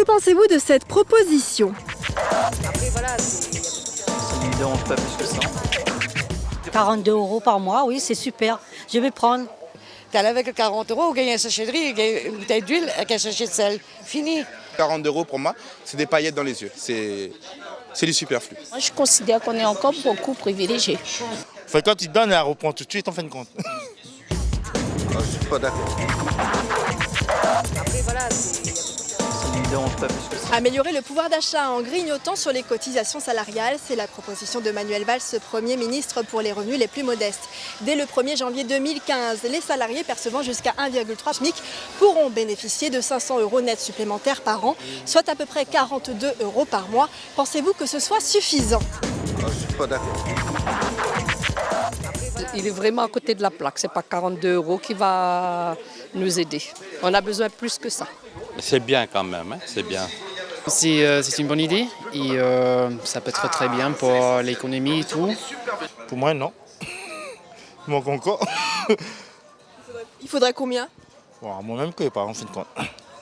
Que pensez-vous de cette proposition ? Après, voilà, ça ne me dérange pas plus que ça. 42 € par mois, oui, c'est super. Je vais prendre. Tu allais avec 40 €, vous gagnez un sachet de riz, une bouteille d'huile avec un sachet de sel. Fini. 40 € pour moi, c'est des paillettes dans les yeux. C'est du superflu. Moi, je considère qu'on est encore beaucoup privilégiés. Quand il donne, elle reprend tout de suite en fin de compte. Je ne suis pas d'accord. Après, voilà, Ça ne me dérange pas plus que ça. Améliorer le pouvoir d'achat en grignotant sur les cotisations salariales, c'est la proposition de Manuel Valls, Premier ministre pour les revenus les plus modestes. Dès le 1er janvier 2015, les salariés percevant jusqu'à 1,3 SMIC pourront bénéficier de 500 € nets supplémentaires par an, soit à peu près 42 € par mois. Pensez-vous que ce soit suffisant ? Je ne suis pas d'accord. Il est vraiment à côté de la plaque. Ce n'est pas 42 € qui va nous aider. On a besoin plus que ça. C'est bien quand même, hein, c'est bien. C'est une bonne idée et ça peut être très bien pour l'économie et tout. Pour moi, non. Il manque encore. Il faudrait combien ? Moi-même que pas, en fin de compte.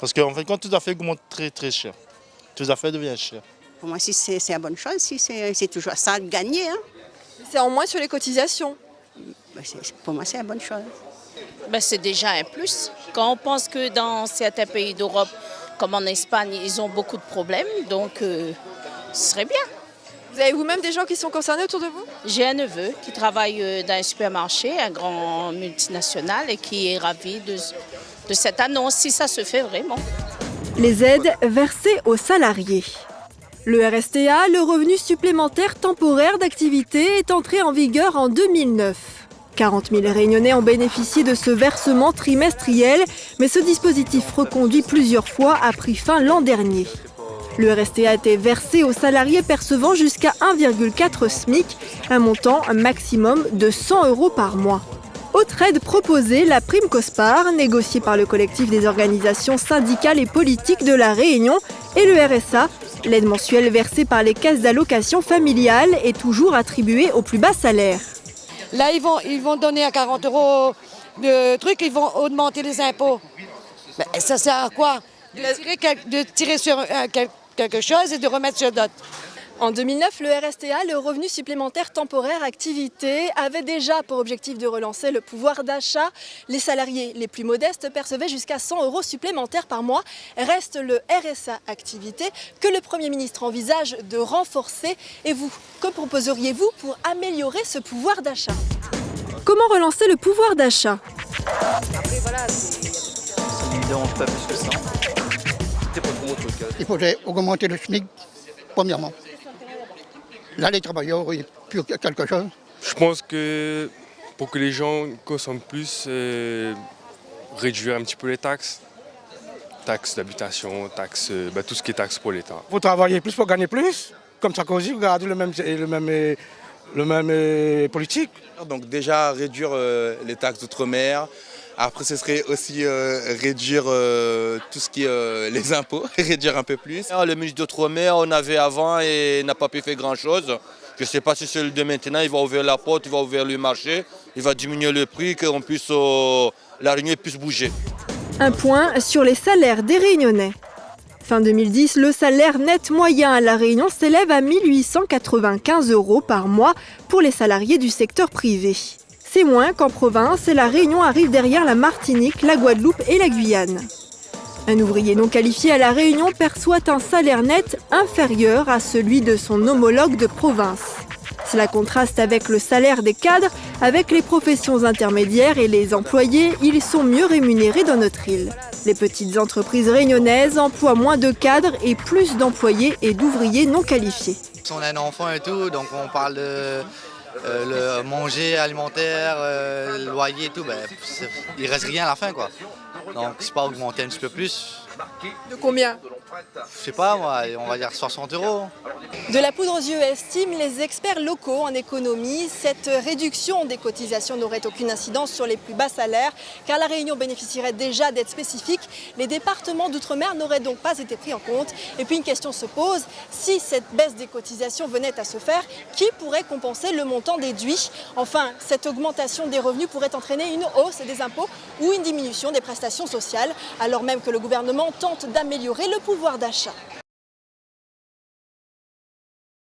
Parce qu'en fin de compte, tout affaires augmente très très cher. Tout affaires devient cher. Pour moi, si c'est une bonne chose, si c'est toujours ça de gagner. Hein. C'est en moins sur les cotisations. Pour moi, c'est une bonne chose. C'est déjà un plus. Quand on pense que dans certains pays d'Europe, comme en Espagne, ils ont beaucoup de problèmes, donc ce serait bien. Vous avez vous-même des gens qui sont concernés autour de vous ? J'ai un neveu qui travaille dans un supermarché, un grand multinational, et qui est ravi de cette annonce, si ça se fait vraiment. Les aides versées aux salariés. Le RSTA, le revenu supplémentaire temporaire d'activité, est entré en vigueur en 2009. 40 000 Réunionnais ont bénéficié de ce versement trimestriel, mais ce dispositif reconduit plusieurs fois a pris fin l'an dernier. Le RSTA a été versé aux salariés percevant jusqu'à 1,4 SMIC, un montant maximum de 100 € par mois. Autre aide proposée, la prime COSPAR, négociée par le collectif des organisations syndicales et politiques de la Réunion, et le RSA. L'aide mensuelle versée par les caisses d'allocation familiale est toujours attribuée au plus bas salaire. Là, ils vont donner à 40 € de trucs, ils vont augmenter les impôts. Mais ça sert à quoi ? De tirer sur quelque chose et de remettre sur d'autres. En 2009, le RSTA, le revenu supplémentaire temporaire activité, avait déjà pour objectif de relancer le pouvoir d'achat. Les salariés les plus modestes percevaient jusqu'à 100 € supplémentaires par mois. Reste le RSA activité que le Premier ministre envisage de renforcer. Et vous, que proposeriez-vous pour améliorer ce pouvoir d'achat ? Comment relancer le pouvoir d'achat ? Après, voilà, Ça ne me dérange pas plus que ça. Il faudrait augmenter le SMIC, premièrement. Là, les travailleurs, il n'y a plus quelque chose. Je pense que pour que les gens consomment plus, réduire un petit peu les taxes. Taxes d'habitation, taxes, tout ce qui est taxes pour l'État. Il faut travailler plus pour gagner plus. Comme ça, aussi, garder le même politique. Donc déjà, réduire les taxes d'outre-mer. Après, ce serait aussi réduire tout ce qui est les impôts, réduire un peu plus. Le ministre d'Outre-mer, on avait avant et n'a pas pu faire grand-chose. Je ne sais pas si celui de maintenant, il va ouvrir la porte, il va ouvrir le marché, il va diminuer le prix, qu'on puisse, la Réunion puisse bouger. Un point sur les salaires des Réunionnais. Fin 2010, le salaire net moyen à La Réunion s'élève à 1 895 € par mois pour les salariés du secteur privé. C'est moins qu'en province et La Réunion arrive derrière la Martinique, la Guadeloupe et la Guyane. Un ouvrier non qualifié à La Réunion perçoit un salaire net inférieur à celui de son homologue de province. Cela contraste avec le salaire des cadres, avec les professions intermédiaires et les employés, ils sont mieux rémunérés dans notre île. Les petites entreprises réunionnaises emploient moins de cadres et plus d'employés et d'ouvriers non qualifiés. On a un enfant et tout, donc on parle de le manger, alimentaire, le loyer et tout, il reste rien à la fin, quoi. Donc c'est pas augmenter un petit peu plus. De combien ? Je sais pas moi, on va dire 60 €. De la poudre aux yeux, estiment les experts locaux en économie. Cette réduction des cotisations n'aurait aucune incidence sur les plus bas salaires, car La Réunion bénéficierait déjà d'aides spécifiques. Les départements d'outre-mer n'auraient donc pas été pris en compte. Et puis une question se pose, si cette baisse des cotisations venait à se faire, qui pourrait compenser le montant déduit ? Enfin, cette augmentation des revenus pourrait entraîner une hausse des impôts ou une diminution des prestations sociales, alors même que le gouvernement tente d'améliorer le pouvoir pouvoir d'achat.